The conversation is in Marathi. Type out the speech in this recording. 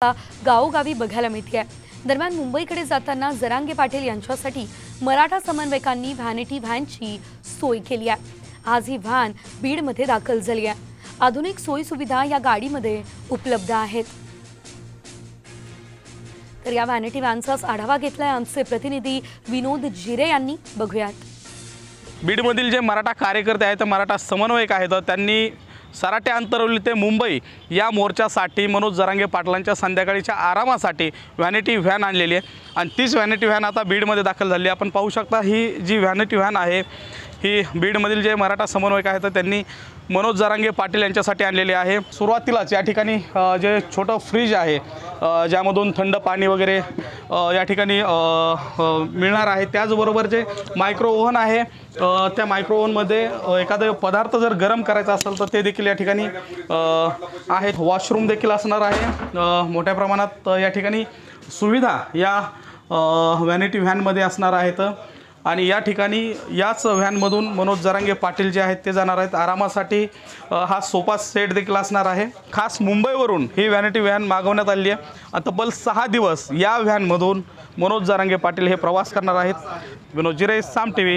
गावोगावी बघायला मिळते। दरम्यान मुंबईकडे जाताना जरांगे पाटील यांच्यासाठी मराठा समन्वयकांनी व्हॅनिटी व्हॅनची सोय केली आहे। आज ही व्हॅन बीडमध्ये दाखल झाली आहे। आधुनिक सोयी सुविधा या गाडीमध्ये उपलब्ध आहेत। तर या व्हॅनिटी व्हॅनचाच आढावा घेतलाय आमचे प्रतिनिधी विनोद जिरे यांनी। बघूयात। बीडमधील जे मराठा कार्यकर्ते आहेत, मराठा समन्वयक आहेत, त्यांनी सराटे अंतरवली ते मुंबई या मोर्चासाठी मनोज जरांगे पाटलांच्या संध्याकाळीच्या आरामासाठी व्हॅनिटी व्हॅन आणलेली आहे आणि तीच व्हॅनिटी व्हॅन आता बीडमध्ये दाखल झाली आहे। आपण पाहू शकता ही जी व्हॅनिटी व्हॅन आहे ही बीडमधील जे मराठा समन्वयक आहेत त्यांनी मनोज जरांगे पाटील यांच्यासाठी आणलेली आहे। सुरुवातीलाच या ठिकाणी जे छोटं फ्रीज आहे ज्यामधून थंड पाणी वगैरे या ठिकाणी मिळणार आहे। त्याचबरोबर जे मायक्रो ओव्हन आहे त्या मायक्रो ओव्हनमध्ये एखादा पदार्थ जर गरम करायचा असेल तर ते देखील या ठिकाणी आहे। वॉशरूम देखील असणार आहे। मोठ्या प्रमाणात या ठिकाणी सुविधा या व्हॅनिटी व्हॅनमध्ये असणार आहेत आणि या ठिकाणी याच व्हॅनमधून मनोज जरांगे पाटील जे आहेत ते जाणार आहेत आरामासाठी। हा सोफा सेट देखील असणार आहे। खास मुंबईवरून ही व्हॅनिटी व्हॅन मागवण्यात आली आहे। तब्बल 6 दिवस या व्हॅनमधून मनोज जरांगे पाटील हे प्रवास करणार आहेत। विनोद जिरे, साम टीव्ही।